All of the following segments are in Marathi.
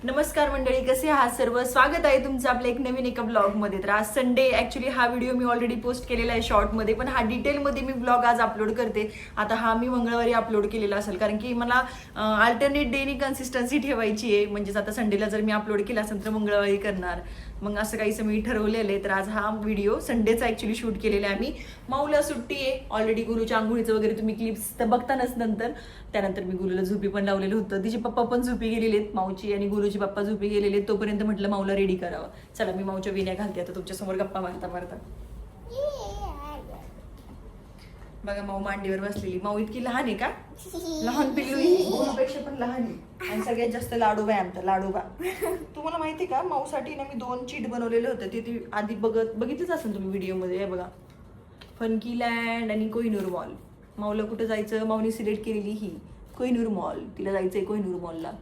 नमस्कार मंडळी, कसे आहात सर्व. स्वागत आहे तुमचं आपल्या एक नवीन एका ब्लॉग मध्ये. तर आज संडे, ऍक्च्युली हा व्हिडिओ मी ऑलरेडी पोस्ट केलेला आहे शॉर्ट मध्ये, पण हा डिटेल मध्ये मी ब्लॉग आज अपलोड करते. आता हा मी मंगळवारी अपलोड केलेला असेल, कारण की मला अल्टरनेट डेनी कन्सिस्टन्सी ठेवायची आहे. म्हणजेच आता संडेला जर मी अपलोड केला असेल तर मंगळवारी करणार, मग असं काहीसं मी ठरवलेलं आहे. तर आज हा व्हिडिओ संडेचा ऍक्च्युली शूट केलेला आहे आम्ही. माऊला सुट्टी आहे ऑलरेडी, गुरुच्या आंघोळीचं वगैरे तुम्ही क्लिप्स तर बघतानाच नंतर. त्यानंतर मी गुरुला झोपी पण लावलेलं होतं. तिचे पप्पा पण झोपी गेलेले आहेत, माऊची आणि गुरुची पप्पा झोपी गेलेले आहेत. तोपर्यंत म्हटलं माऊला रेडी करावं. चला मी माऊच्या वेण्या घालते आता तुमच्यासमोर गप्पा मारता मारता. बघा माऊ मांडीवर बसलेली. माऊ इतकी लहान आहे का? लहान पिल्लू गुरुपेक्षा पण लहान आहे. आणि सगळ्यात जास्त लाडोबा आहे आमचा, लाडोबा. तुम्हाला माहिती का, माऊसाठी ना मी 2 चीट बनवलेले होते. ते आधी बघितलंच असेल तुम्ही व्हिडिओ मध्ये. हे बघा, फनकी लँड आणि कोहिनूर मॉल. माऊला कुठं जायचं, माऊनी सिलेक्ट केलेली ही कोहिनूर मॉल. तिला जायचंय कोहिनूर मॉलला.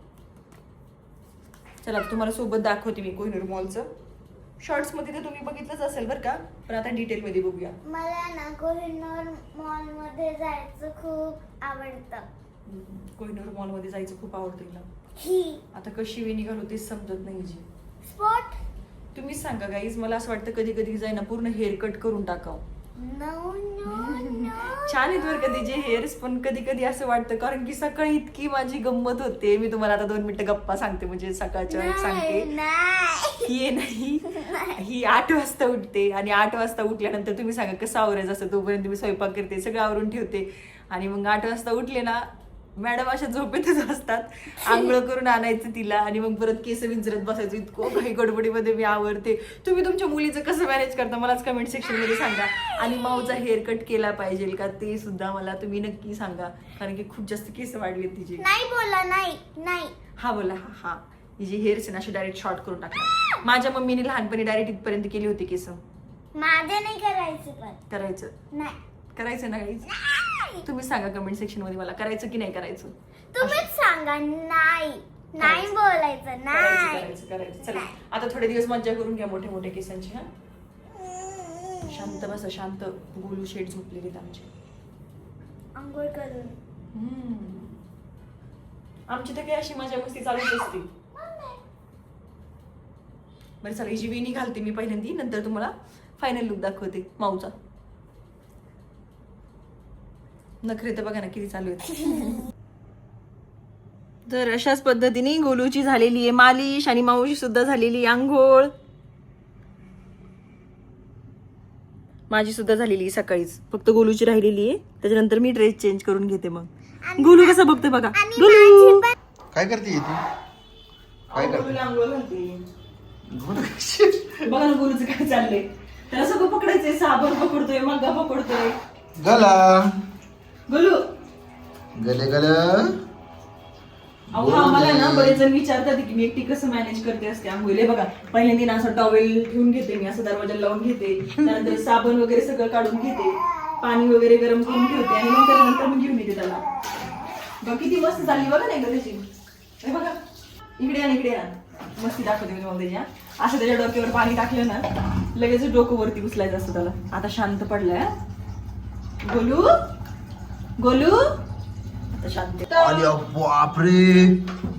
चला तुम्हाला सोबत दाखवते मी कोहिनूर मॉलचं. शॉर्ट्स मध्ये तर तुम्ही बघितलंच असेल बरं का, पण आता डिटेल मध्ये बघूया. मला ना कोहिनूर मॉल मध्ये जायचं खूप आवडतं. कोहिनूर मॉल मध्ये जायचं खूप आवडतं तिला. ही आता कशी वे निघालो तेच समजत नाही जी. स्पॉट तुम्हीच सांगा गाईज. मला असं वाटतं कधी कधी जाईना पूर्ण हेअर कट करून टाकावं. नो नो नो छान आहेत बरं का तिचे हेअर्स, पण कधी कधी असं वाटतं, कारण की सकाळी इतकी माझी गंमत होते. मी तुम्हाला आता 2 मिनिटं गप्पा सांगते, म्हणजे सकाळच्या सांगते. ही नाही, ही 8 वाजता उठते आणि 8 वाजता उठल्यानंतर तुम्ही सांगा कसं आवरायचं असतं. तोपर्यंत मी स्वयंपाक करते, सगळं आवरून ठेवते. आणि मग 8 वाजता उठले ना, मॅडम अशा झोपेतच असतात. आंघोळ करून आणायचं तिला आणि मग परत केस विंचरत बसायचं. इतकं काही गडबडीमध्ये मी आवरते. तुम्ही तुमच्या मुलीचं कसं मॅनेज करता मलाच कमेंट सेक्शन मध्ये सांगा. आणि माऊचा हेअर कट केला पाहिजे का ते सुद्धा मला तुम्ही नक्की सांगा, कारण की खूप जास्त केस वाढले तिचे. नाही बोला, नाही नाही. हा बोला. हा तिचे हेअर्स ना असे डायरेक्ट शॉर्ट करून टाकणार. माझ्या मम्मीने लहानपणी डायरेक्ट इथपर्यंत केली होती केस. माझे नाही करायचं, पण करायचं नाही ना गाईज. तुम्ही सांगा कमेंट सेक्शन मध्ये मला करायचं की नाही करायचं. तुम्हीच सांगा. नाही नाही बोलायचं, नाही करायचं. चला आता थोडे दिवस मज्जा करून घ्या मोठे मोठे केसांची. हा शांत बसा, शांत. गोलू शेड झोपलेले आमचे आंघोळ करून. आमची तर काही अशी मजा मस्ती चालूच असते. बरं चला, हिची वेणी घालते मी पहिल्यांदी, नंतर तुम्हाला फायनल लुक दाखवते माऊचा. नखरे तर बघा ना किती चालू आहेत. तर अशाच पद्धतीने गोलूची झालेली आहे मालिश आणि माऊची सुद्धा झालेली आंघोळ. माझी सुद्धा झालेली सकाळीच, फक्त गोलूची राहिलेली आहे. त्याच्यानंतर मी ड्रेस चेंज करून घेते. मग गोलू कसं बघते बघा. गोलू काय करते तू? काय करते? आंघोळ घालते. बघा ना गोलूचं काय चाललंय. त्याला सगळं पकडायचंय. साबण पकडतोय, मग्गा पकडतोय. गला गोलू गले गल. अहो आम्हाला ना बरेच जण विचारतात की मी एकटी कसं मॅनेज करते असते आंघोळीले. बघा पहिल्यांदा ना असं टॉवेल ठेवून घेते मी, असं दरवाजा लावून घेते. त्यानंतर साबण वगैरे सगळं काढून घेते, पाणी वगैरे गरम करून ठेवते आणि मग त्यानंतर मी घेऊन येते त्याला. बघ किती मस्त झाली बघा नाही त्याची. हे बघा इकडे या मस्ती दाखवते मी तुम्हाला. असं त्याच्या डोक्यावर पाणी टाकलं ना, लगेच डोकं वरती उचलायचं असतं त्याला. आता शांत पडलाय गोलू. गोलू आता शांत. अरे बापरे,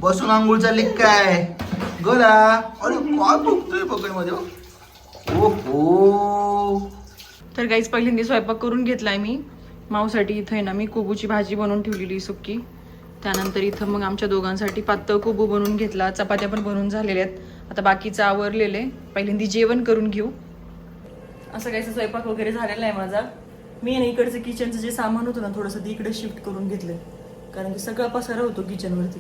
बसून आंघोळ चालली काय? गला अरे काय बघतोय पकडमध्ये. ओहो. तर गाईज पहिल्यांदा स्वयंपाक करून घेतलाय मी माऊसाठी. इथं आहे ना मी कोबूची भाजी बनवून ठेवलेली सुक्की. त्यानंतर इथं मग आमच्या दोघांसाठी पातळ कोबू बनवून घेतला. चपात्या पण बनवून झालेल्या आहेत. आता बाकीचं आवरलेलं आहे. पहिल्यांदा जेवण करून घेऊ. असं काहीच स्वयंपाक वगैरे झालेला आहे माझा. मी ना इकडचं किचनचं जे सामान होतं ना थोडंसं ते इकडे शिफ्ट करून घेतलंय, कारण की सगळा पसारा होतो किचनवरती.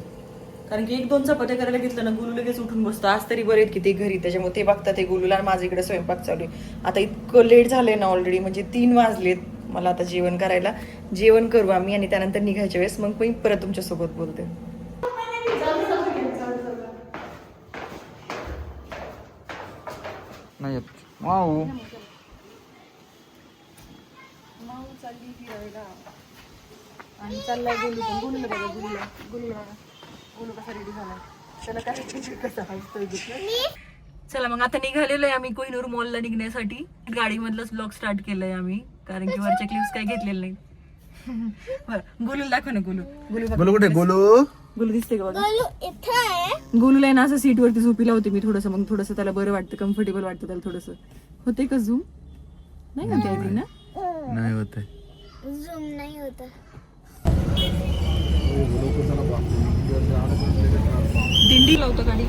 कारण की 1-2 चपात्या करायला घेतलं ना गुलू लगेच उठून बसतो. आज तरी बरे आहेत की ते घरी, त्याच्यामुळे ते बघतात ते गुलूला. माझं इकडे स्वयंपाक चालू आहे. आता इतकं लेट झालंय ना ऑलरेडी, म्हणजे 3 वाजलेत मला आता जेवण करायला. जेवण करू आम्ही आणि त्यानंतर निघायच्या वेळेस मग मी परत तुमच्यासोबत बोलते. नाही वाव. चालली फिरायला आणि चाललाय गोलू पण. गोलूला बघा, गोलूला बघा. गोलू कसा रेडी झालाय, त्याला काय कसं हसतोय. चला मग आता निघालेलो आहे आम्ही कोहिनूर मॉलला निघण्यासाठी. गाडीमधलंच ब्लॉग स्टार्ट केलंय आम्ही, कारण की वरच्या क्लिप्स काही घेतलेले नाही. बरं गोलूला दाखव ना. गोलू गोलू कुठे? गोलू गोलू दिसते का बघा? गोलू इथं आहे. गोलूला आहे ना असं सीटवरती झोपीला होते मी थोडंसं, मग थोडंसं त्याला बरं वाटतं, कम्फर्टेबल वाटतं त्याला थोडंसं. होते का झूम? नाही होते आय थिंक ना. नाही होत झूम नाही होत. दिंडी लावतो गाडी.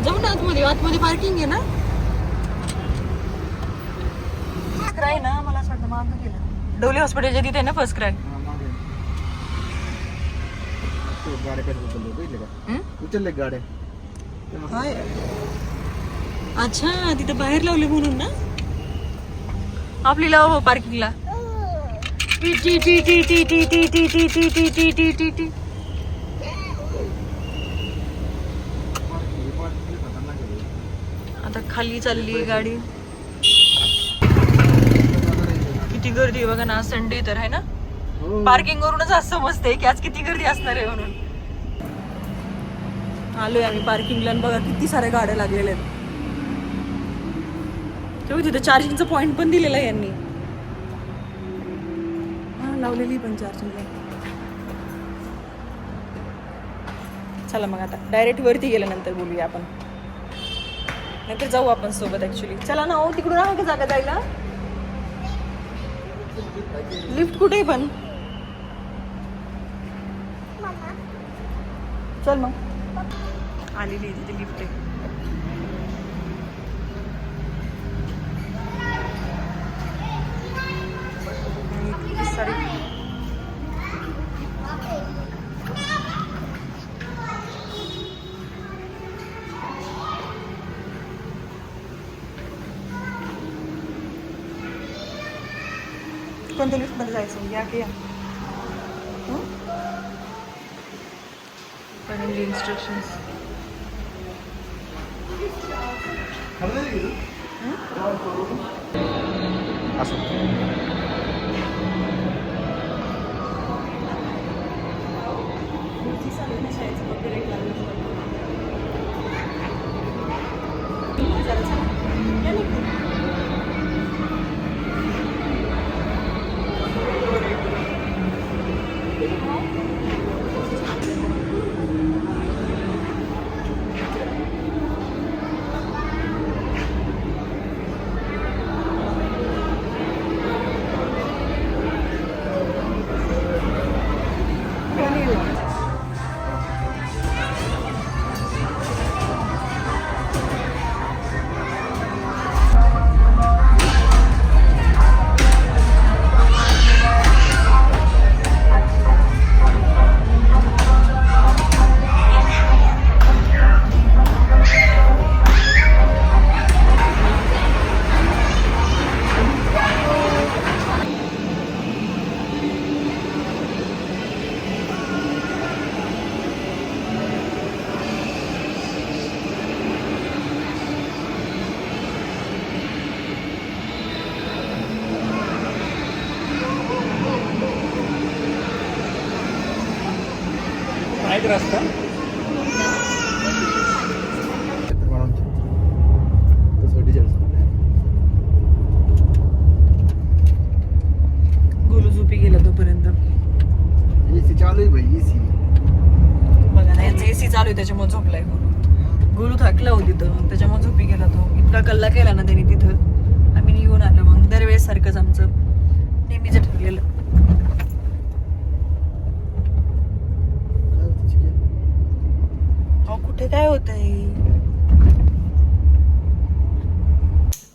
जाऊ ना आतमध्ये, आतमध्ये पार्किंग आहे ना. क्राय ना मला असं वाटतं मागं गेलं. डोले हॉस्पिटलच्या तिथे आहे ना फर्स्ट क्राय. उचलले गाड्या. अच्छा तिथं बाहेर लावले म्हणून ना. आपली लाव पार्किंगला. आता खाली चालली गाडी. किती गर्दी आहे बघा ना, संडे तर आहे ना. पार्किंग वरूनच असं समजते की आज किती गर्दी असणार आहे म्हणून. आलोय आम्ही पार्किंगला. बघा किती साऱ्या गाड्या लागलेल्या आहेत. तेव्हा तिथं चार्जिंगचा पॉइंट पण दिलेला आहे यांनी. हा लावलेली पण चार्जिंगला. चला मग आता डायरेक्ट वरती गेल्यानंतर बोलूया आपण. नंतर जाऊ आपण सोबत ऍक्च्युली. चला ना. हो तिकडून आहे का जागा जायला? लिफ्ट कुठे पण? चल मग. आलेली तिथे लिफ्ट आहे. कोणत्या लिफ्ट मध्ये जायचं? या की या. इन्स्ट्रक्शन्स. रस्ता गोलू झोपी गेला तोपर्यंत. एसी चालू आहे भाई. एसी बघा ना याचा एसी चालू आहे त्याच्यामुळे झोपलाय गोलू. गोलू थकला होती तर त्याच्यामुळे झोपी गेला तो. इतका कल्ला केला ना त्यांनी तिथं. आम्ही निघून आलो. मग दरवेळेस सारखंच आमचं नेहमीच ठरलेलं. कुठे काय होतंय?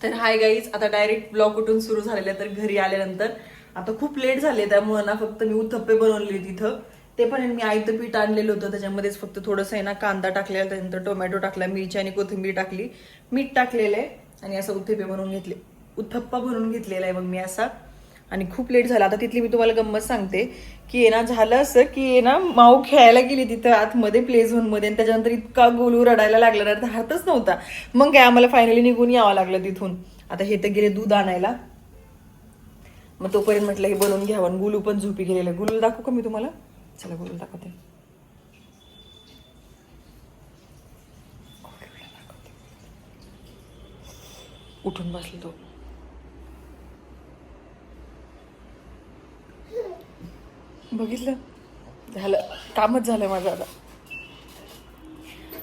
तर हाय गाईज, आता डायरेक्ट ब्लॉग कुठून सुरू झालेला. तर घरी आल्यानंतर आता खूप लेट झाले त्यामुळे ना फक्त मी उत्तप्पे बनवले तिथं. ते पण मी आयतं पीठ आणलेलं होतं. त्याच्यामध्येच फक्त थोडंसं आहे ना कांदा टाकलेला, त्यानंतर टोमॅटो टाकला, मिरची आणि कोथिंबीर टाकली, मीठ टाकलेलं आहे आणि असं उत्तप्पे बनवून घेतले. उत्तप्पा बनवून घेतलेला आहे मग मी असा. आणि खूप लेट झाला. आता तिथली मी तुम्हाला गंमत सांगते की ना झालं असं की ना माऊ खेळायला गेली तिथं आतमध्ये प्ले झोन मध्ये. आणि त्याच्यानंतर इतका गोलू रडायला लागला ना, राहतच नव्हता. मग काय आम्हाला फायनली निघून यावं लागलं तिथून. आता हे तर गेले दूध आणायला. मग तोपर्यंत म्हटलं हे बनवून घ्यावं. गुलू पण झोपी गेलेलं. गुलू दाखवू का मी तुम्हाला? चला गुलू दाखवते. उठून बसलो तो. बघितलं, झालं कामच झालं माझं आता.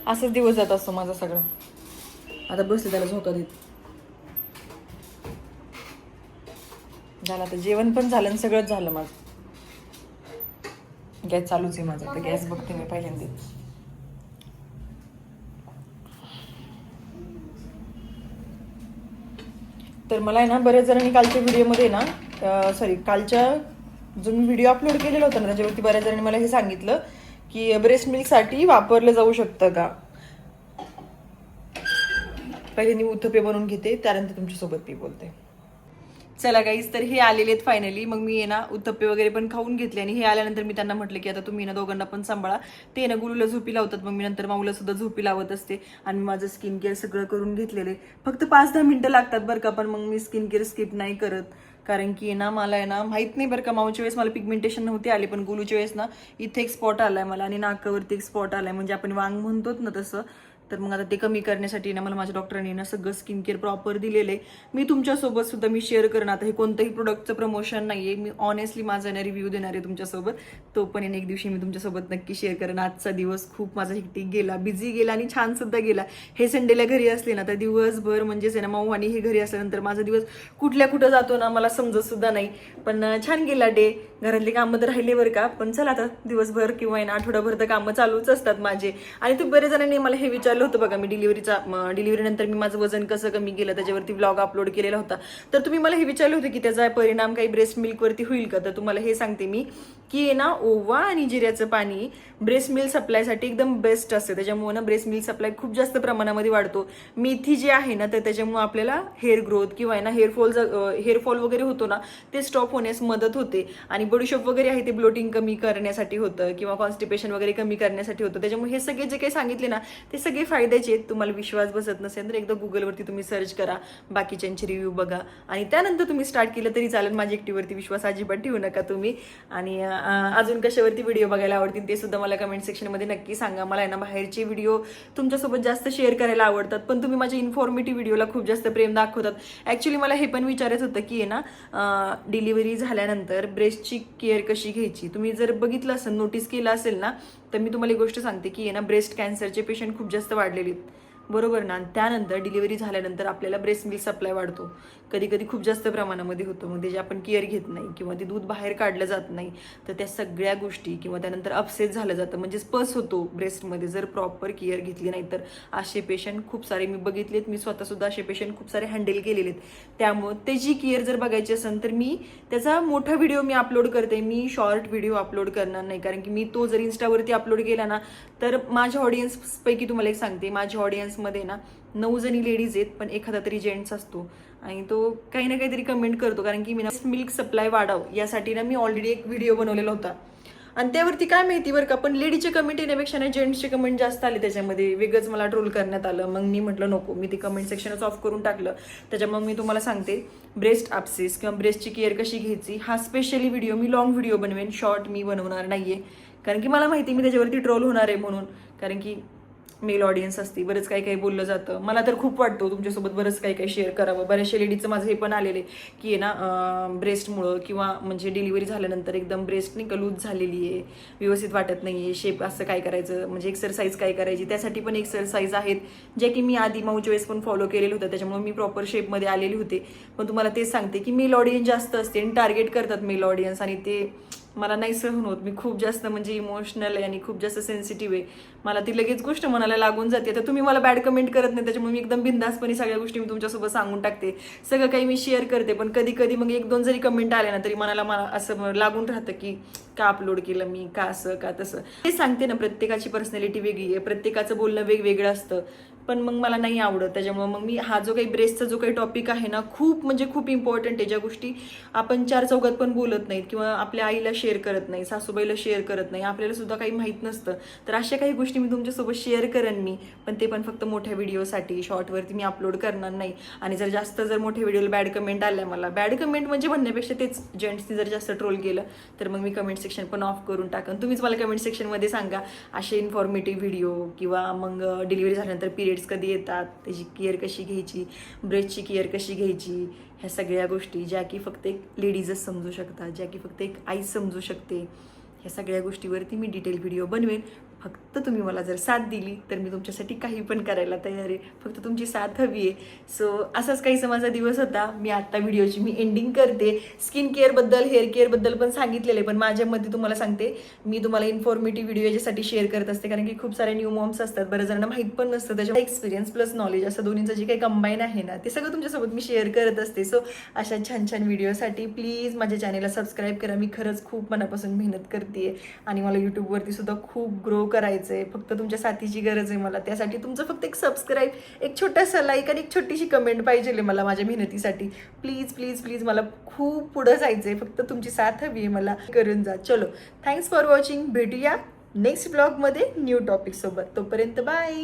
असंच दिवस जात असतो माझं सगळं. आता बसले त्याला झोका देत. झालं आता जेवण पण झालं आणि सगळंच झालं माझं. गॅस चालूच आहे माझा. तर गॅस बघते मी पहिल्यांदा. तर मला आहे ना बऱ्याच जणांनी कालच्या व्हिडिओमध्ये ना कालच्या जो मी व्हिडिओ अपलोड केलेला होता ना त्याच्यावरती बऱ्याच जणांनी मला हे सांगितलं की ब्रेस्ट मिल्कसाठी वापरलं जाऊ शकतं का. पहिले मी उत्तप्पे बनवून घेते त्यानंतर तुमच्यासोबत मी बोलते. चला गाईज, तर हे आलेले आहेत फायनली. मग मी आहे ना उत्तप्पे वगैरे पण खाऊन घेतले आणि हे आल्यानंतर मी त्यांना म्हटलं की आता तुम्ही ना दोघांना पण सांभाळा. ते ना गुलूला झोपी लावतात, मग मी नंतर माऊला सुद्धा झोपी लावत असते. आणि माझं स्किन केअर सगळं करून घेतलेलं आहे. फक्त 5-10 मिनिटं लागतात बरं का, पण मग मी स्किन केअर स्किप नाही करत. कारण की ना मला आहे ना माहित नाही बरं का, माऊच्या वेळेस मला पिगमेंटेशन नव्हती आली, पण गुलूच्या वेळेस ना इथे एक स्पॉट आलाय मला आणि नाकावरती एक स्पॉट आलाय, म्हणजे आपण वांग म्हणतोत ना तसं. तर मग आता ते कमी करण्यासाठी ना मला माझ्या डॉक्टरांनी ना सगळं स्किन केअर प्रॉपर दिलेलं आहे. मी तुमच्यासोबत सुद्धा मी शेअर करेन. आता हे कोणतंही प्रोडक्टचं प्रमोशन नाही आहे, मी ऑनेस्टली माझा ना रिव्ह्यू देणार आहे तुमच्यासोबत. तो पण एक दिवशी मी तुमच्यासोबत नक्की शेअर करेन. आजचा दिवस खूप माझा हेक्टिक गेला, बिझी गेला आणि छान सुद्धा गेला. हे संडेला घरी असले ना तर दिवसभर म्हणजेच ना माऊ आणि हे घरी असल्यानंतर माझा दिवस कुठं जातो ना मला समजत सुद्धा नाही. पण छान गेला डे. घरातली कामं तर राहिले बरं का, पण चला आता दिवसभर किंवा ना आठवडाभर तर कामं चालूच असतात माझे. आणि तू बरेच जणांनी मला हे विचारलं होतं बघा, मी डिलिव्हरी नंतर मी माझं वजन कसं कमी केलं त्याच्यावरती व्लॉग अपलोड केलेला होता. तर तुम्ही मला हे विचारलं होतं की त्याचा परिणाम काही ब्रेस्ट मिल्कवरती होईल का. तर तुम्हाला हे सांगते मी की ना ओवा आणि जिऱ्याचं पाणी ब्रेस्ट मिल्क सप्लायसाठी एकदम बेस्ट असते. त्याच्यामुळे ना ब्रेस्ट मिल्क सप्लाय खूप जास्त प्रमाणामध्ये वाढतो. मेथी जी आहे ना तर त्याच्यामुळे आपल्याला हेअर ग्रोथ किंवा ना हेअरफॉल वगैरे होतो ना ते स्टॉप होण्यास मदत होते. आणि बडीशॉप वगैरे आहे ते ब्लोटिंग कमी करण्यासाठी होतं किंवा कॉन्स्टिपेशन वगैरे कमी करण्यासाठी होतं. त्याच्यामुळे हे सगळे जे काही सांगितले ना ते सगळे फायद्याचे आहेत. तुम्हाला विश्वास बसत नसेल तर एकदा गुगलवरती तुम्ही सर्च करा, बाकीच्यांचे रिव्ह्यू बघा आणि त्यानंतर तुम्ही स्टार्ट केलं तरी चालेल. माझ्या एकटीवरती विश्वास अजिबात ठेवू नका तुम्ही. आणि अजून कशावरती व्हिडिओ बघायला आवडतील ते सुद्धा मला कमेंट सेक्शनमध्ये नक्की सांगा. मला आहे ना बाहेरचे व्हिडिओ तुमच्यासोबत जास्त शेअर करायला आवडतात, पण तुम्ही माझ्या इन्फॉर्मेटिव्ह व्हिडिओला खूप जास्त प्रेम दाखवतात. ॲक्च्युली मला हे पण विचारायचं होतं की आहे ना डिलिव्हरी झाल्यानंतर ब्रेस्टची केअर कशी घ्यायची. तुम्ही जर बघितलं असेल, नोटीस केलं असेल ना, तर मी तुम्हाला एक गोष्ट सांगते की आहे ना ब्रेस्ट कॅन्सरचे पेशंट खूप जास्त वाढलेले आहेत, बरोबर ना. त्यानंतर डिलिव्हरी झाल्यानंतर आपल्याला ब्रेस्ट मिल्क सप्लाय वाढतो, कधी कधी खूप जास्त प्रमाणामध्ये होतं. मग त्याची आपण केअर घेत नाही किंवा ते दूध बाहेर काढलं जात नाही तर त्या सगळ्या गोष्टी किंवा त्यानंतर अपसेट झालं जातं, म्हणजे पस होतो ब्रेस्टमध्ये जर प्रॉपर केअर घेतली नाही तर. असे पेशंट खूप सारे मी बघितलेत, मी स्वतःसुद्धा असे पेशंट खूप सारे हँडल केलेले आहेत. त्यामुळे त्याची केअर जर बघायची असेल तर मी त्याचा मोठा व्हिडिओ मी अपलोड करते, मी शॉर्ट व्हिडिओ अपलोड करणार नाही. कारण की मी तो जर इन्स्टावरती अपलोड केला ना तर माझ्या ऑडियन्सपैकी तुम्हाला एक सांगते, माझ्या ऑडियन्समध्ये ना 9 जणी लेडीज आहेत पण एखादा तरी जेंट्स असतो आणि तो काही ना काहीतरी कमेंट करतो. कारण की मी ना मिल्क सप्लाय वाढव यासाठी ना मी ऑलरेडी एक व्हिडिओ बनवलेला होता आणि त्यावरती काय माहिती बरं का, पण लेडीचे कमेंट येण्यापेक्षा ना जेंट्सचे कमेंट जास्त आले, त्याच्यामध्ये वेगळंच मला ट्रोल करण्यात आलं. मग मी म्हटलं नको, मी ते कमेंट सेक्शनच ऑफ करून टाकलं. त्याच्यामुळे मी तुम्हाला सांगते ब्रेस्ट अपसेस किंवा ब्रेस्टची केअर कशी घ्यायची हा स्पेशली व्हिडिओ मी लॉंग व्हिडिओ बनवेन, शॉर्ट मी बनवणार नाहीये. कारण की मला माहिती मी त्याच्यावरती ट्रोल होणार आहे म्हणून. कारण की मेल ऑडियन्स असते, बरंच काही काही बोललं जातं. मला तर खूप वाटतं तुमच्यासोबत बरंच काही काही शेअर करावं. बऱ्याचशा लेडीजचं माझं हे पण आलेलं आहे की आहे ना ब्रेस्टमुळं किंवा म्हणजे डिलिव्हरी झाल्यानंतर एकदम ब्रेस्ट नाही का लूज झालेली आहे, व्यवस्थित वाटत नाही आहे, शेप असं काय करायचं, म्हणजे एक्सरसाइज काय करायची. त्यासाठी पण एक्सरसाइज आहेत ज्या की मी आधी माऊच्या वेळेस पण फॉलो केलेलं होतं, त्याच्यामुळे मी प्रॉपर शेपमध्ये आलेली होते. पण तुम्हाला तेच सांगते की मेल ऑडियन्स जास्त असते आणि टार्गेट करतात मेल ऑडियन्स आणि ते मला नाही सहन होत. मी खूप जास्त म्हणजे इमोशनल आहे आणि खूप जास्त सेन्सिटिव्ह आहे, मला ती लगेच गोष्ट मनाला लागून जाते. तर तुम्ही मला बॅड कमेंट करत नाही, त्याच्यामुळे मी एकदम बिंदासपणे सगळ्या गोष्टी मी तुमच्यासोबत सांगून टाकते, सगळं काही मी शेअर करते. पण कधी कधी मग 1-2 जरी कमेंट आले ना तरी मला असं लागून राहतं की का अपलोड केलं मी, का असं का तसं. ते सांगते ना, प्रत्येकाची पर्सनॅलिटी वेगळी आहे, प्रत्येकाचं बोलणं वेगवेगळं असतं. पण मग मला नाही आवडत. त्याच्यामुळे मग मी हा जो काही ब्रेस्टचा जो काही टॉपिक आहे ना खूप म्हणजे खूप इम्पॉर्टंट आहे. ज्या गोष्टी आपण 4 चौघात पण बोलत नाहीत किंवा आपल्या आईला शेअर करत नाही, सासूबाईला शेअर करत नाही, आपल्याला सुद्धा काही माहीत नसतं, तर अशा काही गोष्टी मी तुमच्यासोबत शेअर करेन मी. पण ते पण फक्त मोठ्या व्हिडिओसाठी, शॉर्टवरती मी अपलोड करणार नाही. आणि जर मोठ्या व्हिडिओला बॅड कमेंट आल्या, मला बॅड कमेंट म्हणजे म्हणण्यापेक्षा तेच जेंट्सनी जर जास्त ट्रोल केलं तर मग मी कमेंट सेक्शन पण ऑफ करून टाकन. तुम्हीच मला कमेंट सेक्शनमध्ये सांगा असे इन्फॉर्मेटिव्ह व्हिडिओ किंवा मग डिलिव्हरी झाल्यानंतर पिरियड्स कधी येतात, त्याची केअर कशी घ्यायची, ब्रेस्टची केअर कशी घ्यायची, ह्या सगळ्या गोष्टी ज्या की फक्त एक लेडीजच समजू शकतात, ज्या की फक्त एक आई समजू शकते, ह्या सगळ्या गोष्टीवरती मी डिटेल व्हिडिओ बनवेन. फक्त तुम्ही मला जर साथ दिली तर मी तुमच्यासाठी काही पण करायला तयार आहे. फक्त तुमची साथ हवी आहे. सो असाच काहीसा माझा दिवस होता. मी आत्ता व्हिडिओची मी एंडिंग करते. स्किन केअरबद्दल, हेअर केअरबद्दल पण सांगितलेलं आहे, पण माझ्या मते तुम्हाला सांगते, मी तुम्हाला इन्फॉर्मेटिव्ह व्हिडिओ याच्यासाठी शेअर करत असते कारण की खूप सारे न्यू मॉम्स असतात, बऱ्याच जणांना माहीत पण नसतं. त्याच्यामुळे एक्सपिरियन्स प्लस नॉलेज असं दोन्हीचं जे काही कंबाईन आहे ना, ते सगळं तुमच्यासोबत मी शेअर करत असते. सो अशा छान छान व्हिडिओसाठी प्लीज माझ्या चॅनेलला सबस्क्राईब करा. मी खरंच खूप मनापासून मेहनत करते आणि मला यूट्यूबवरती सुद्धा खूप ग्रो करायचं आहे. फक्त तुमच्या साथीची गरज आहे मला. त्यासाठी तुमचं फक्त एक सबस्क्राईब, एक छोटासा लाईक आणि एक छोटीशी कमेंट पाहिजे मला माझ्या मेहनतीसाठी. प्लीज प्लीज प्लीज मला खूप पुढं जायचं आहे. फक्त तुमची साथ हवी आहे मला. करून जा. चलो, थँक्स फॉर वॉचिंग. भेटूया नेक्स्ट ब्लॉगमध्ये न्यू टॉपिक सोबत. तोपर्यंत बाय.